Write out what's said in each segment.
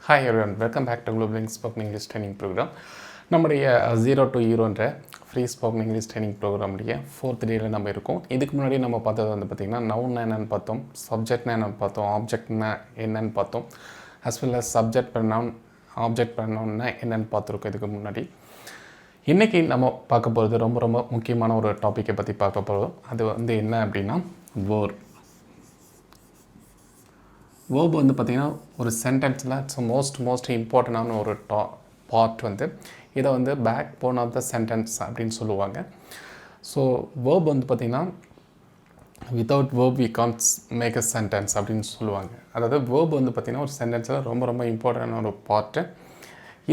Hi everyone, welcome back to Global Spoken English Training Program. நம்முடைய 0 to Heroன்ற free spoken English training ப்ரோக்ராமுடைய 4th டேயில் நம்ம இருக்கோம். இதுக்கு முன்னாடி நம்ம பார்த்தது வந்து பார்த்திங்கன்னா நவுன்னா என்னென்னு பார்த்தோம், சப்ஜெக்ட்னா என்னென்னு பார்த்தோம், ஆப்ஜெக்ட்னா என்னென்னு பார்த்தோம், as well as subject pronoun, object ப்ரனவுன்னா என்னென்னு பார்த்துருக்கோம் இதுக்கு முன்னாடி. இன்றைக்கி நம்ம பார்க்க போகிறது ரொம்ப ரொம்ப முக்கியமான ஒரு டாப்பிக்கை பற்றி பார்க்க போகிறோம். அது வந்து என்ன அப்படின்னா வேர்ப். வேர்ப் வந்து பார்த்திங்கன்னா ஒரு சென்டென்ஸில் இட்ஸ் மோஸ்ட் இம்பார்ட்டண்டான ஒரு பார்ட் வந்து இதை வந்து backbone of the sentence அப்படின்னு சொல்லுவாங்க. ஸோ வேர்ப் வந்து பார்த்திங்கன்னா without verb we can't make a sentence அப்படின்னு சொல்லுவாங்க. அதாவது வேர்ப் வந்து பார்த்திங்கன்னா ஒரு சென்டென்ஸில் ரொம்ப ரொம்ப இம்பார்ட்டண்டான ஒரு பார்ட்டு.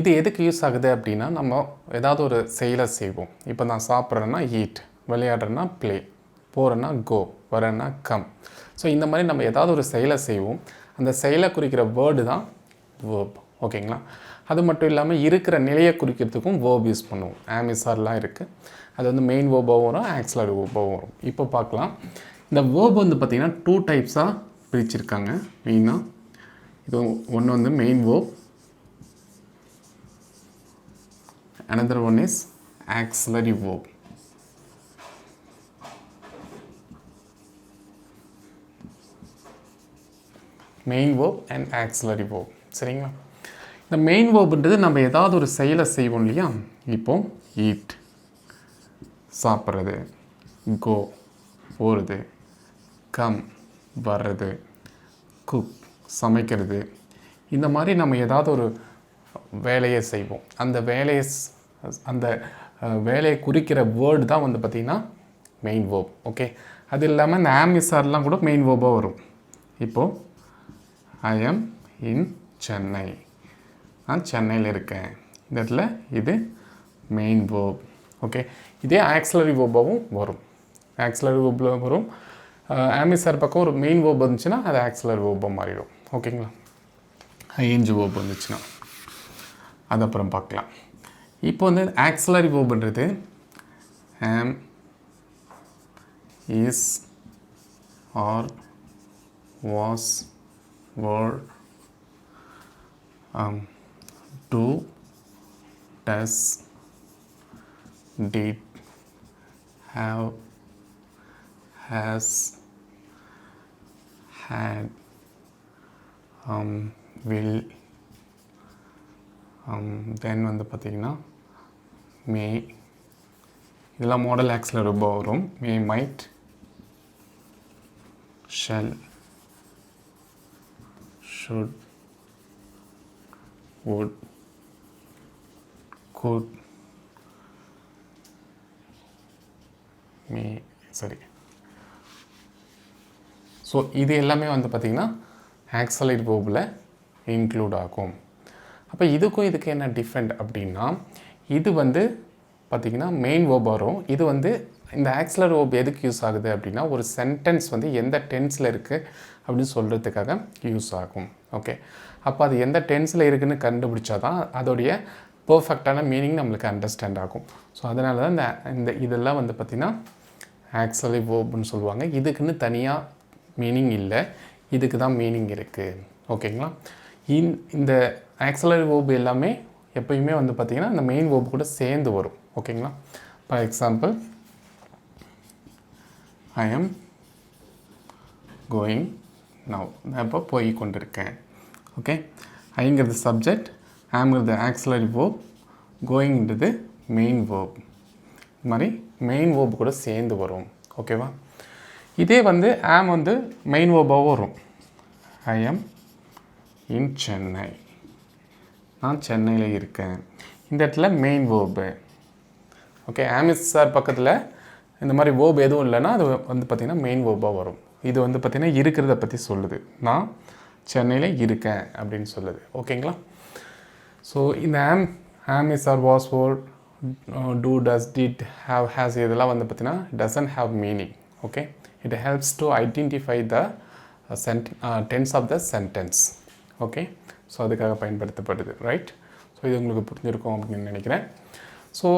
இது எதுக்கு யூஸ் ஆகுது அப்படின்னா நம்ம ஏதாவது ஒரு செயலை செய்வோம். இப்போ நான் சாப்பிட்றேன்னா ஈட், விளையாடுறேன்னா ப்ளே, போகிறேன்னா கோ, வரேன்னா கம். ஸோ இந்த மாதிரி நம்ம ஏதாவது ஒரு செயலை செய்வோம். அந்த செயலை குறிக்கிற வேர்டு தான் வேர்ப். ஓகேங்களா? அது மட்டும் இல்லாமல் இருக்கிற நிலையை குறிக்கிறதுக்கும் வேர்ப் யூஸ் பண்ணுவோம். ஆமிசார்லாம் இருக்குது. அது வந்து மெயின் வேர்பாகவும் வரும், ஆக்ஸிலரி வேர்பாகவும் வரும். இப்போ பார்க்கலாம். இந்த வேர்ப் வந்து பார்த்திங்கன்னா 2 டைப்ஸாக பிரிச்சிருக்காங்க மெயினாக. இது ஒன்று வந்து main verb, another one is auxiliary verb. Main verb and auxiliary verb. சரிங்களா? இந்த மெயின் வேர்ப்ன்றது நம்ம ஏதாவது ஒரு செயலை செய்வோம் இல்லையா? இப்போது ஈட் சாப்பிட்றது, கோ போகிறது, கம் வர்றது, குக் சமைக்கிறது, இந்த மாதிரி நம்ம ஏதாவது ஒரு வேலையை செய்வோம். அந்த வேலையை குறிக்கிற வேர்டு தான் வந்து பார்த்திங்கன்னா மெயின் வேர்ப். ஓகே, அது இல்லாமல் இந்த ஆமிசார்லாம் கூட மெயின் வேர்பாக வரும். இப்போது ஐ எம் இன் சென்னை, நான் சென்னையில் இருக்கேன். இந்த இடத்துல இது மெயின் வேர்ப். ஓகே, இதே ஆக்ஸிலரி வேர்பாகவும் வரும். ஆக்ஸிலரி வேர்பில் வரும். ஆமிசார் பக்கம் ஒரு மெயின் வேர்ப் வந்துச்சுன்னா அது ஆக்ஸிலரி வேர்பாக மாறிடும். ஓகேங்களா? ஐஎன்ஜி வேர்ப் வந்துச்சுன்னா அது அப்புறம் பார்க்கலாம். இப்போ வந்து auxiliary வேர்ப்ன்றது am, is, or, was, were, do, does, did, have, has, had, will, then வந்து பார்த்திங்கன்னா மே, இதெல்லாம் மாடல் ஆக்ஸிலரி வேர்பாக வரும். May, might, shall, should, would, could, may, சரி. ஸோ இது எல்லாமே வந்து பார்த்திங்கன்னா ஆக்ஸிலரி வேர்பில் இன்க்ளூட் ஆகும். அப்போ இதுக்கும் இதுக்கு என்ன டிஃப்ரெண்ட் அப்படின்னா, இது வந்து பார்த்திங்கன்னா மெயின் வேர்ப் வரும். இது வந்து இந்த ஆக்ஸிலரி வேர்ப் எதுக்கு யூஸ் ஆகுது அப்படின்னா ஒரு சென்டென்ஸ் வந்து எந்த டென்ஸில் இருக்குது அப்படின்னு சொல்கிறதுக்காக யூஸ் ஆகும். ஓகே, அப்போ அது எந்த டென்ஸில் இருக்குதுன்னு கண்டுபிடிச்சா தான் அதோடைய பர்ஃபெக்டான மீனிங் நம்மளுக்கு அண்டர்ஸ்டாண்ட் ஆகும். ஸோ அதனால தான் இந்த இதெல்லாம் வந்து பார்த்திங்கன்னா ஆக்ஸிலரி வேர்ப்னு சொல்லுவாங்க. இதுக்குன்னு தனியாக மீனிங் இல்லை, இதுக்கு தான் மீனிங் இருக்குது. ஓகேங்களா? இந்த ஆக்ஸிலரி வேர்ப் எல்லாமே எப்பயுமே வந்து பார்த்திங்கன்னா இந்த மெயின் வேர்ப் கூட சேர்ந்து வரும். ஓகேங்களா? For example I am going now, நான் இப்போ போய் கொண்டிருக்கேன். ஓகே, ஐங்கிறது சப்ஜெக்ட், ஆம்ங்கிறது ஆக்ஸிலரி வேர்ப், கோயிங்கிறது மெயின் வேர்ப். இது மாதிரி மெயின் வேர்ப் கூட சேர்ந்து வரும். ஓகேவா? இதே வந்து ஆம் வந்து மெயின் வேர்பாகவும் வரும். ஐ எம் இன் சென்னை, நான் சென்னையில் இருக்கேன். இந்த இடத்துல மெயின் வேர்பு. ஓகே, ஆமிசார் பக்கத்தில் இந்த மாதிரி வேர்ப் எதுவும் இல்லைன்னா அது வந்து பார்த்திங்கன்னா மெயின் வேர்பாக வரும். இது வந்து பார்த்திங்கன்னா இருக்கிறத பற்றி சொல்லுது, நான் சென்னையில் இருக்கேன் அப்படின்னு சொல்லுது. ஓகேங்களா? ஸோ இந்த ஆமிசார், was, were, do, does, did, have, has இதெல்லாம் வந்து பார்த்திங்கன்னா doesn't have meaning. Okay, it helps to identify the tense of the sentence. Okay, so அதுக்காக பயன்படுத்தப்படுது. ரைட்? ஸோ இது உங்களுக்கு புரிஞ்சிருக்கும் அப்படின்னு நினைக்கிறேன். ஸோ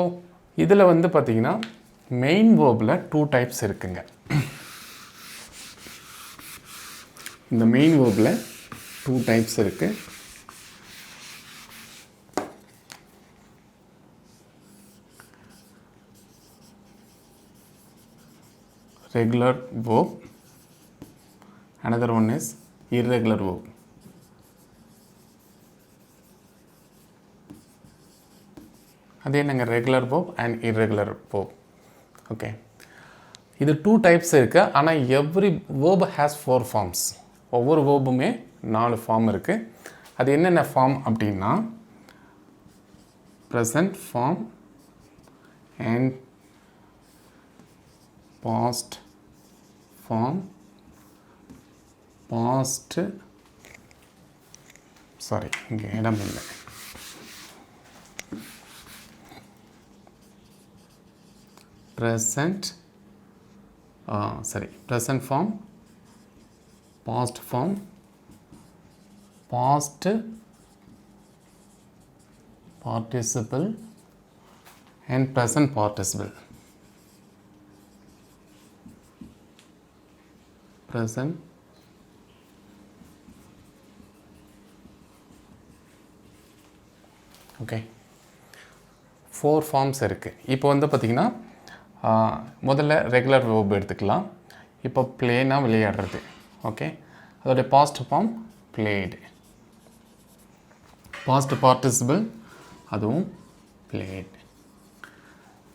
இதில் வந்து பார்த்திங்கன்னா மெயின் வேர்பில் 2 டைப்ஸ் இருக்குங்க. இந்த மெயின் வேர்பில் 2 டைப்ஸ் இருக்குது. regular verb, another one is irregular verb. அதே நாங்கள் regular verb and irregular verb. Okay, இது 2 டைப்ஸ் இருக்குது. ஆனால் எவ்ரி verb has 4 ஃபார்ம்ஸ். ஒவ்வொரு வேர்புமே 4 ஃபார்ம் இருக்குது. அது என்னென்ன ஃபார்ம் அப்படின்னா present form and past form, past, sorry, இங்கே இடம் இல்லை, present, present form, past form, past participle and present participle. Present, okay, 4 forms இருக்குது. இப்போ வந்து பார்த்திங்கன்னா முதல்ல ரெகுலர் verb எடுத்துக்கலாம். இப்போ பிளேனாக விளையாடுறது. ஓகே, அதோடைய past form played, past participle அதுவும் பிளேட்,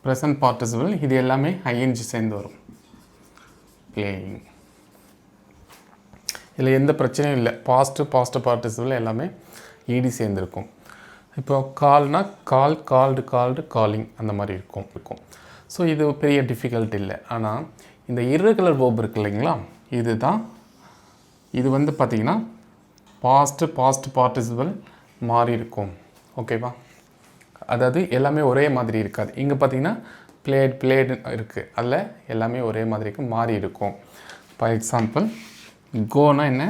ப்ரெசன்ட் பார்ட்டிசிபிள் இது எல்லாமே ஐஎன்ஜி சேர்ந்து வரும், பிளேயிங். இதில் எந்த பிரச்சனையும் இல்லை. பாஸ்ட் பார்ட்டிசிபிள் எல்லாமே ஈடி சேர்ந்துருக்கும். இப்போ கால்னா கால், கால்டு, காலிங் அந்த மாதிரி இருக்கும். ஸோ இது பெரிய டிஃபிகல்ட் இல்லை. ஆனால் இந்த irregular verb இருக்கு இல்லைங்களா, இது வந்து பார்த்திங்கன்னா பாஸ்ட் பார்ட்டிசிபிள் மாறி இருக்கும். ஓகேவா, அதாவது எல்லாமே ஒரே மாதிரி இருக்காது. இங்கே பார்த்திங்கன்னா பிளேடு இருக்குது, அதில் எல்லாமே ஒரே மாதிரிக்கு மாறி இருக்கும். ஃபார் எக்ஸாம்பிள் கோனா என்ன,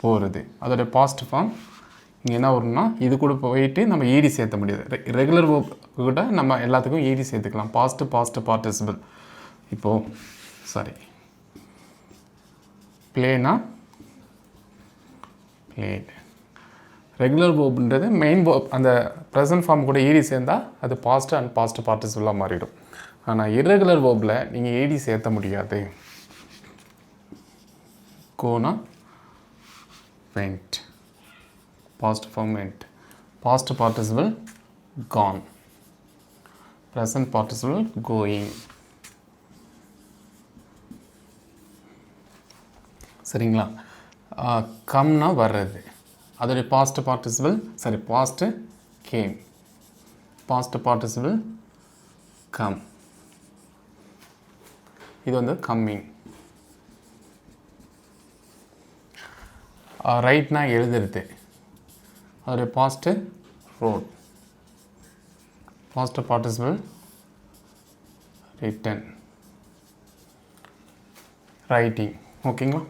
போகிறது, அதோடய பாஸ்ட் ஃபார்ம் இங்கே என்ன வரும்னா இது கூட போயிட்டு நம்ம ஈடி சேர்த்த முடியாது. ரெகுலர் verb கூட நம்ம எல்லாத்துக்கும் ஈடி சேர்த்துக்கலாம். Past participle. இப்போது பிளேனா played. Regular verb main verb, அந்த ப்ரெசன்ட் ஃபார்ம் கூட ஈடி சேர்ந்தால் அது பாஸ்ட் அண்ட் பாஸ்ட் பார்ட்டிசிபிளாக மாறிடும். ஆனால் irregular verbல நீங்கள் ஈடி சேர்த்த முடியாது. கோனா went, past form went, past participle gone, present participle going. சரிங்களா, கம்னா வர்றது, அதோடைய past participle past came, past participle come, இது வந்து கம்மிங். ரைட்னா எழுதுறது, அதோடைய past wrote, past participle written, writing. ஓகேங்களா,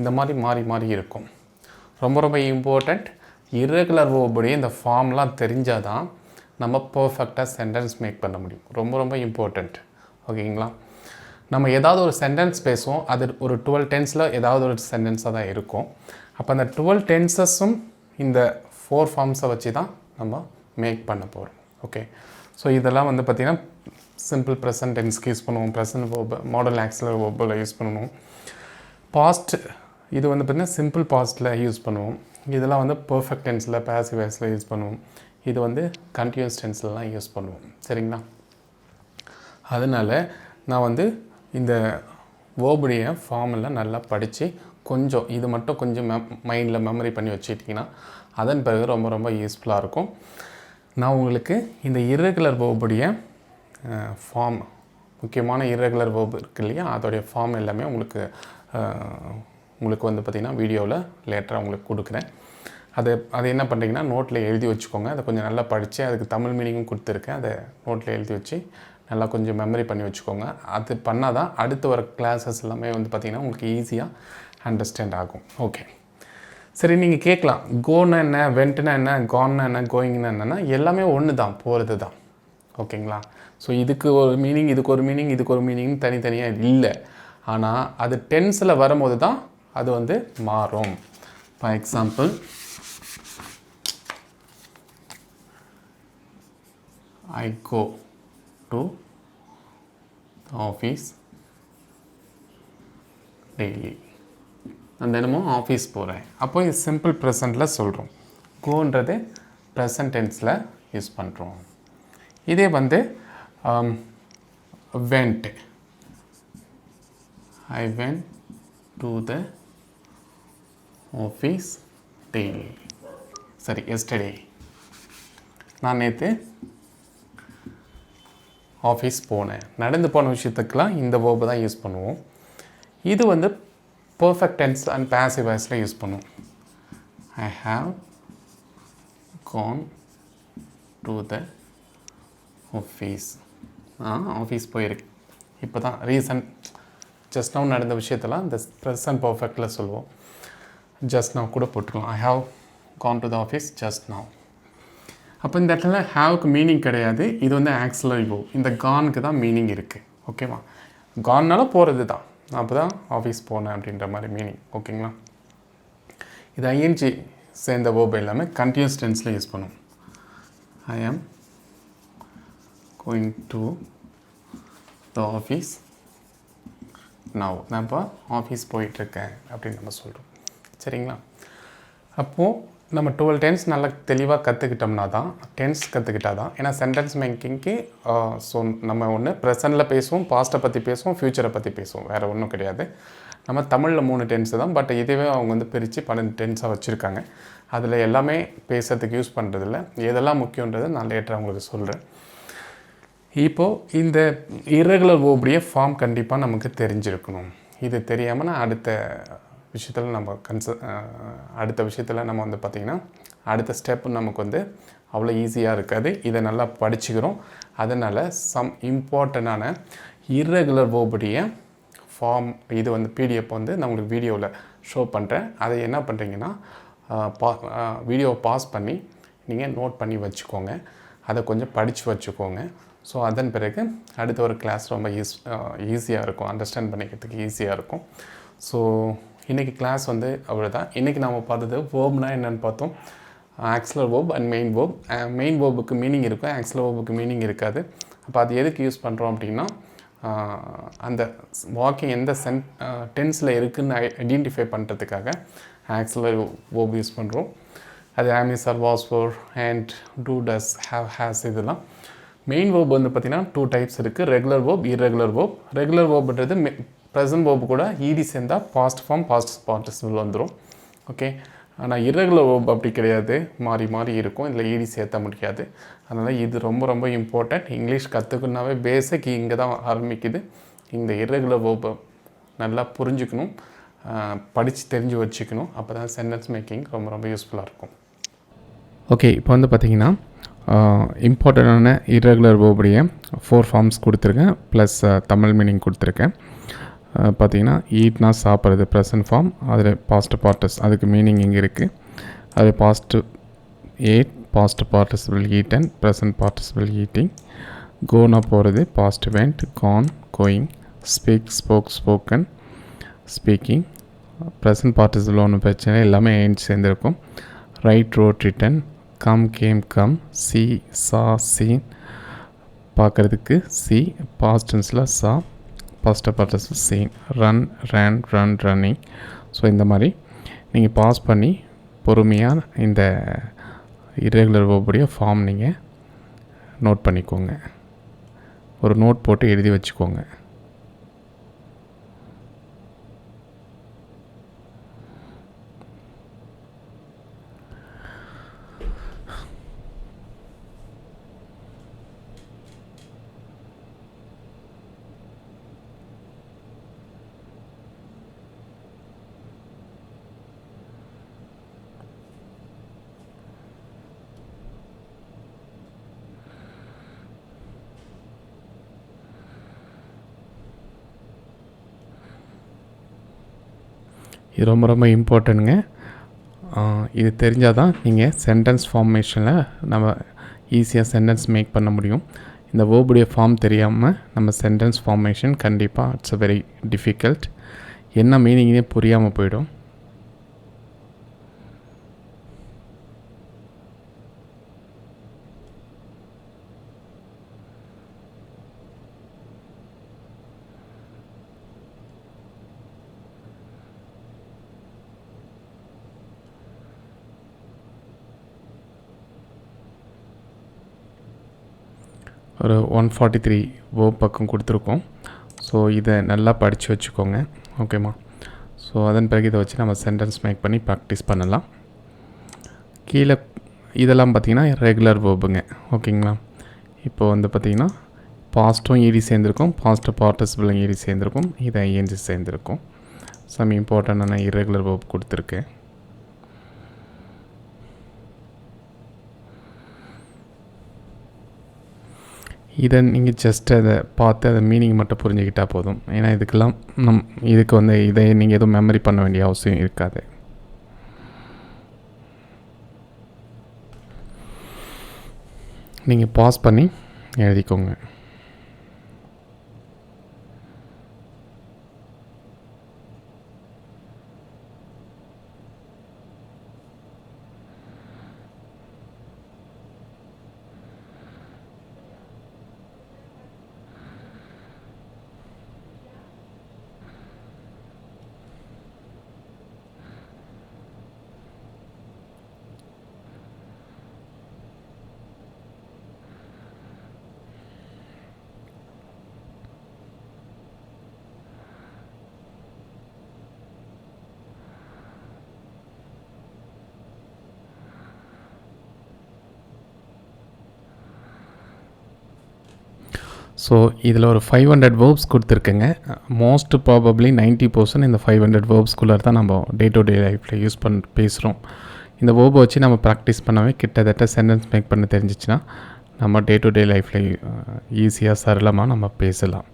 இந்த மாதிரி மாறி இருக்கும். ரொம்ப இம்பார்ட்டண்ட். irregular verb இந்த ஃபார்ம்லாம் தெரிஞ்சால் தான் நம்ம பர்ஃபெக்டாக சென்டென்ஸ் மேக் பண்ண முடியும். ரொம்ப இம்பார்ட்டண்ட். ஓகேங்களா, நம்ம ஏதாவது ஒரு சென்டென்ஸ் பேசுவோம், அது ஒரு 12 டென்ஸில் ஏதாவது ஒரு சென்டென்ஸாக தான் இருக்கும். அப்போ அந்த 12 டென்சஸும் இந்த 4 ஃபார்ம்ஸை வச்சு தான் நம்ம மேக் பண்ண போகிறோம். ஓகே, ஸோ இதெல்லாம் வந்து பார்த்திங்கன்னா சிம்பிள் ப்ரெசன்ட் டென்ஸ்க்கு யூஸ் பண்ணுவோம், present verb, model auxiliary verb use பண்ணுவோம். பாஸ்ட் இது வந்து பார்த்திங்கன்னா சிம்பிள் பாஸ்ட்டில் யூஸ் பண்ணுவோம். இதெல்லாம் வந்து பர்ஃபெக்ட் டென்ஸில், பாசிவ் வாய்ஸில் யூஸ் பண்ணுவோம். இது வந்து கண்டினியூஸ் டென்ஸ்லலாம் யூஸ் பண்ணுவோம். சரிங்களா, அதனால் நான் வந்து இந்த வேர்புடைய ஃபார்மெல்லாம் நல்லா படித்து கொஞ்சம் இது மட்டும் கொஞ்சம் மைண்டில் மெமரி பண்ணி வச்சுக்கிட்டிங்கன்னா அதன் பிறகு ரொம்ப யூஸ்ஃபுல்லாக இருக்கும். நான் உங்களுக்கு இந்த irregular verb ஃபார்ம், முக்கியமான irregular verb இருக்குது இல்லையா, அதோடைய ஃபார்ம் எல்லாமே உங்களுக்கு வந்து பார்த்திங்கன்னா வீடியோவில் லேட்டராக உங்களுக்கு கொடுக்குறேன். அது என்ன பண்ணுறீங்கன்னா நோட்டில் எழுதி வச்சுக்கோங்க. அதை கொஞ்சம் நல்லா படித்து அதுக்கு தமிழ் மீனிங்கும் கொடுத்துருக்கேன். அதை நோட்டில் எழுதி வச்சு நல்லா கொஞ்சம் மெமரி பண்ணி வச்சுக்கோங்க. அது பண்ணால் தான் அடுத்து வர கிளாஸஸ் எல்லாமே வந்து பார்த்திங்கன்னா உங்களுக்கு ஈஸியாக அண்டர்ஸ்டாண்ட் ஆகும். ஓகே, சரி, நீங்கள் கேட்கலாம் கோன்னா என்ன, வெண்ட்னா என்ன, கான்னா என்ன, கோயிங்னா என்னென்னா எல்லாமே ஒன்று தான், போகிறது தான். ஓகேங்களா, ஸோ இதுக்கு ஒரு மீனிங், இதுக்கு ஒரு மீனிங், இதுக்கு ஒரு மீனிங் தனித்தனியாக இல்லை. ஆனால் அது டென்ஸில் வரும்போது தான் அது வந்து மாறும். For example I go to the office daily. நான் தினமும் ஆஃபீஸ் போகிறேன். அப்போ இது சிம்பிள் ப்ரெசண்ட்டில் சொல்கிறோம். கோன்றது ப்ரெசன்ட் டென்ஸில் யூஸ் பண்ணுறோம். இதே வந்து went. I went to the office daily. சரி, yesterday. நான் நேற்று ஆஃபீஸ் போனேன். நடந்து போன விஷயத்துக்கெலாம் இந்த வேர்பை தான் யூஸ் பண்ணுவோம். இது வந்து பர்ஃபெக்ட் டென்ஸ் அண்ட் பாசிவ் வாய்ஸில் யூஸ் பண்ணுவோம். I have gone to the office. Office போயிருக்கு. இப்போ தான் ரீசன்ட் ஜஸ்ட் நவ் நடந்த விஷயத்தெல்லாம் இந்த ப்ரெசன்ட் பர்ஃபெக்டில் சொல்லுவோம். ஜஸ்ட் நவ் கூட போட்டுக்கலாம். I have gone to the office just now. அப்போ இந்த இடத்துல ஹாவுக்கு மீனிங் கிடையாது. இது வந்து ஆக்ஸிலரி வேர்ப். இந்த கானுக்கு தான் மீனிங் இருக்குது. ஓகேவா? கான்னால போகிறது தான். அப்போ தான் ஆஃபீஸ் போனேன் அப்படின்ற மாதிரி மீனிங். ஓகேங்களா? இது ஐஎன்ஜி சேர்ந்த வேர்ப் எல்லாமே கண்டினியூஸ் டென்ஸில் யூஸ் பண்ணுவோம். I am going to the office now. நான் இப்போ ஆஃபீஸ் போயிட்டுருக்கேன் அப்படின்னு நம்ம சொல்கிறோம். சரிங்களா? அப்போது நம்ம 12 டென்ஸ் நல்லா தெளிவாக கற்றுக்கிட்டோம்னா தான், டென்ஸ் கற்றுக்கிட்டா தான். ஏன்னா சென்டென்ஸ் மேக்கிங்க்கு ஸோ நம்ம ஒன்று ப்ரெசண்டில் பேசுவோம், பாஸ்ட்டை பற்றி பேசுவோம், ஃப்யூச்சரை பற்றி பேசுவோம். வேறு ஒன்றும் கிடையாது. நம்ம தமிழில் 3 டென்ஸு தான். பட் இதுவே அவங்க வந்து பிரித்து 12 டென்ஸாக வச்சுருக்காங்க. அதில் எல்லாமே பேசுறதுக்கு யூஸ் பண்ணுறதில்ல. எதெல்லாம் முக்கியன்றதை நான் லேட்டராக உங்களுக்கு சொல்கிறேன். இப்போது இந்த இர்ரெகுலர் வேர்புடைய ஃபார்ம் கண்டிப்பாக நமக்கு தெரிஞ்சிருக்கணும். இது தெரியாமல் நான் அடுத்த விஷயத்தில் நம்ம அடுத்த விஷயத்தில் நம்ம வந்து பார்த்திங்கன்னா அடுத்த ஸ்டெப்பு நமக்கு வந்து அவ்வளோ ஈஸியாக இருக்காது. இதை நல்லா படிச்சுக்கிறோம். அதனால் சம் இம்பார்ட்டண்டான இர்ரெகுலர் வேர்புடைய ஃபார்ம் இது வந்து பிடிஎஃப் வந்து நான் உங்களுக்கு வீடியோவில் ஷோ பண்ணுறேன். அதை என்ன பண்ணுறீங்கன்னா வீடியோவை பாஸ் பண்ணி நீங்கள் நோட் பண்ணி வச்சுக்கோங்க. அதை கொஞ்சம் படித்து வச்சுக்கோங்க. ஸோ அதன் பிறகு அடுத்த ஒரு கிளாஸ் ரொம்ப ஈஸியாக இருக்கும், அண்டர்ஸ்டாண்ட் பண்ணிக்கிறதுக்கு ஈஸியாக இருக்கும். ஸோ இன்றைக்கி கிளாஸ் வந்து அவ்வளோதான். இன்றைக்கி நாம் பார்த்தது வேர்ப்னா என்னென்னு பார்த்தோம். Auxiliary verb and main verb. Main வேர்புக்கு மீனிங் இருக்கும், ஆக்ஸிலரி வேர்புக்கு மீனிங் இருக்காது. அப்போ அது எதுக்கு யூஸ் பண்ணுறோம் அப்படின்னா அந்த வாக்கிங் எந்த டென்ஸில் இருக்குதுன்னு ஐடென்டிஃபை பண்ணுறதுக்காக ஆக்ஸிலரி வேர்ப் யூஸ் பண்ணுறோம். அது am, is, are, was, were, and, do, does, have, has இதெல்லாம். மெயின் வேர்ப் வந்து பார்த்திங்கன்னா 2 டைப்ஸ் இருக்குது. Regular verb, irregular verb. Regular வேர்ப்ன்றது ப்ரெசன்ட் வேர்பு கூட ஈடி சேர்ந்தால் பாஸ்ட் ஃபார்ம், பாஸ்ட் பார்ட்டிசிபிள் வந்துடும். ஓகே. ஆனால் இர்ரெகுலர் வேர்ப் அப்படி கிடையாது, மாறி மாறி இருக்கும். இதில் ஈடி சேர்த்த முடியாது. அதனால் இது ரொம்ப ரொம்ப இம்பார்ட்டண்ட். இங்கிலீஷ் கற்றுக்கணுன்னாவே பேசிக் இங்கே தான் ஆரம்பிக்குது. இந்த இர்ரெகுலர் வேர்பை நல்லா புரிஞ்சுக்கணும், படித்து தெரிஞ்சு வச்சுக்கணும். அப்போ தான் சென்டென்ஸ் மேக்கிங் ரொம்ப ரொம்ப யூஸ்ஃபுல்லாக இருக்கும். ஓகே, இப்போ வந்து பார்த்திங்கன்னா இம்பார்ட்டண்டான இர்ரெகுலர் வேர்புடைய 4 ஃபார்ம்ஸ் கொடுத்துருக்கேன். ப்ளஸ் தமிழ் மீனிங் கொடுத்துருக்கேன். பார்த்திங்கன்னா ஈட்னா சாப்பிட்றது ப்ரெசன்ட் ஃபார்ம். அதில் பாஸ்ட் பார்ட்டிஸ் அதுக்கு மீனிங் இங்கே இருக்குது. அது past add, past participle eaten, present participle eating. Gonna போகிறது past went, Khan, going. Speak, spoke, spoken, speaking. Present participle ஒன்றும் பிரச்சனை எல்லாமே ஏன் சேர்ந்துருக்கும். Right, road, return. Come, game, come. C, சா, சீன். பார்க்குறதுக்கு சி. பாஸ்ட் டென்ஸில் சா. Past participle scene. Run, run, run, running. So இந்த மாதிரி நீங்கள் பாஸ் பண்ணி பொறுமையாக இந்த இர்ரெகுலர் வேர்புடைய ஃபார்ம் நீங்கள் நோட் பண்ணிக்கோங்க. ஒரு நோட் போட்டு எழுதி வச்சுக்கோங்க. இது ரொம்ப ரொம்ப இம்பார்ட்டண்ட்டுங்க. இது தெரிஞ்சால் தான் நீங்கள் சென்டென்ஸ் ஃபார்மேஷனில் நம்ம ஈஸியாக சென்டென்ஸ் மேக் பண்ண முடியும். இந்த வேர்புடைய ஃபார்ம் தெரியாமல் நம்ம சென்டென்ஸ் ஃபார்மேஷன் கண்டிப்பாக இட்ஸ் வெரி டிஃபிகல்ட். என்ன மீனிங்னே புரியாமல் போயிடும். ஒரு 143 வேர்ப் பக்கம் கொடுத்துருக்கோம். ஸோ இதை நல்லா படித்து வச்சுக்கோங்க. ஓகேம்மா. ஸோ அதன் பிறகு இதை வச்சு நம்ம சென்டென்ஸ் மேக் பண்ணி ப்ராக்டிஸ் பண்ணலாம். கீழே இதெல்லாம் பார்த்திங்கன்னா ரெகுலர் வேர்புங்க. ஓகேங்களா. இப்போ வந்து பார்த்திங்கன்னா பாஸ்ட்டும் ஈடி சேர்ந்துருக்கும், பாஸ்ட்டு பார்ட்டிசிபிளும் ஈடி சேர்ந்துருக்கும், இது ஐஎன்ஜி சேர்ந்துருக்கும். சம் இம்பார்ட்டண்டான இரெகுலர் வேர்ப் கொடுத்துருக்கேன். இதை நீங்கள் ஜஸ்ட் அதை பார்த்து அதை மீனிங் மட்டும் புரிஞ்சுக்கிட்டால் போதும். ஏன்னா இதுக்கெல்லாம் இதுக்கு வந்து இதை நீங்கள் எதுவும் மெமரி பண்ண வேண்டிய அவசியம் இருக்காது. நீங்கள் பாஸ் பண்ணி எழுதிக்கோங்க. ஸோ இதில் ஒரு 500 வேர்ப்ஸ் கொடுத்துருக்குங்க. மோஸ்ட் ப்ராபப்ளி 90% இந்த 500 வேர்ப்ஸ்குள்ளே தான் நம்ம டே டு டே லைஃப்பில் யூஸ் பேசுகிறோம். இந்த வேர்பை வச்சு நம்ம ப்ராக்டிஸ் பண்ணவே கிட்டத்தட்ட சென்டென்ஸ் மேக் பண்ண தெரிஞ்சிச்சுன்னா நம்ம டே டு டே லைஃப்பில் ஈஸியாக சரளமாக நம்ம பேசலாம்.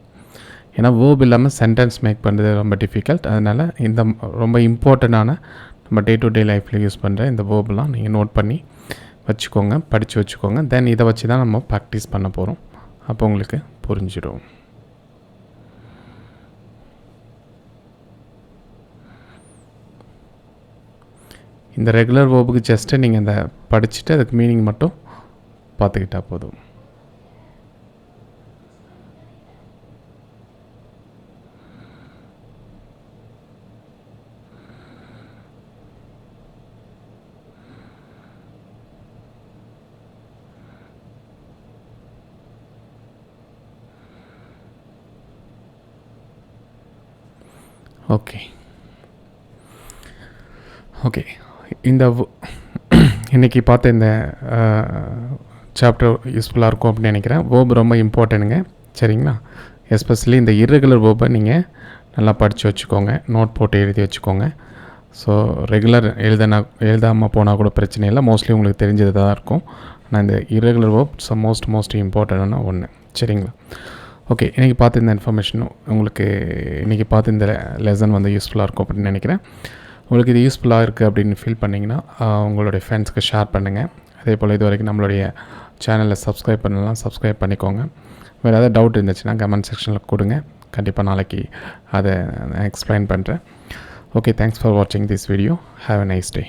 ஏன்னா வேர்ப் இல்லாமல் சென்டென்ஸ் மேக் பண்ணுறது ரொம்ப டிஃபிகல்ட். அதனால் இந்த ரொம்ப இம்பார்ட்டண்டான நம்ம டே டு டே லைஃப்பில் யூஸ் பண்ணுற இந்த வேர்பெலாம் நீங்கள் நோட் பண்ணி வச்சுக்கோங்க, படித்து வச்சுக்கோங்க. தென் இதை வச்சு தான் நம்ம ப்ராக்டிஸ் பண்ண போகிறோம். அப்போ உங்களுக்கு புரிஞ்சிடும். இந்த ரெகுலர் வேர்புக்கு ஜஸ்ட்டு நீங்கள் இந்த படிச்சுட்டு அதுக்கு மீனிங் மட்டும் பார்த்துக்கிட்டா போதும். ஓகே ஓகே இந்த இன்றைக்கி பார்த்த இந்த சாப்டர் யூஸ்ஃபுல்லாக இருக்கும் அப்படின்னு நினைக்கிறேன். வேர்ப் ரொம்ப இம்பார்ட்டன்ட்டுங்க. சரிங்களா. எஸ்பெஷலி இந்த இர்ரெகுலர் வேர்பை நீங்கள் நல்லா படித்து வச்சுக்கோங்க, நோட் போட்டு எழுதி வச்சுக்கோங்க. ஸோ ரெகுலர் எழுதாமல் போனால் கூட பிரச்சனை இல்லை, மோஸ்ட்லி உங்களுக்கு தெரிஞ்சது தான் இருக்கும். ஆனால் இந்த இர்ரெகுலர் வேர்ப் மோஸ்ட் இம்பார்ட்டண்டான ஒன்று. சரிங்களா. ஓகே, இன்றைக்கி பார்த்து இந்த இன்ஃபர்மேஷன் உங்களுக்கு இன்றைக்கி பார்த்து இந்த லெசன் வந்து யூஸ்ஃபுல்லாக இருக்கும் அப்படின்னு நினைக்கிறேன். உங்களுக்கு இது யூஸ்ஃபுல்லாக இருக்குது அப்படின்னு ஃபீல் பண்ணிங்கன்னா உங்களுடைய ஃப்ரெண்ட்ஸ்க்கு ஷேர் பண்ணுங்கள். அதே போல் இது வரைக்கும் நம்மளுடைய சேனலில் சப்ஸ்கிரைப் பண்ணலாம், சப்ஸ்கிரைப் பண்ணிக்கோங்க. வேறு ஏதாவது டவுட் இருந்துச்சுன்னா கமெண்ட் செக்ஷனில் கொடுங்க. கண்டிப்பாக நாளைக்கு அதை நான் எக்ஸ்பிளைன் பண்ணுறேன். ஓகே, தேங்க்ஸ் ஃபார் வாட்சிங் this video. Have a nice day.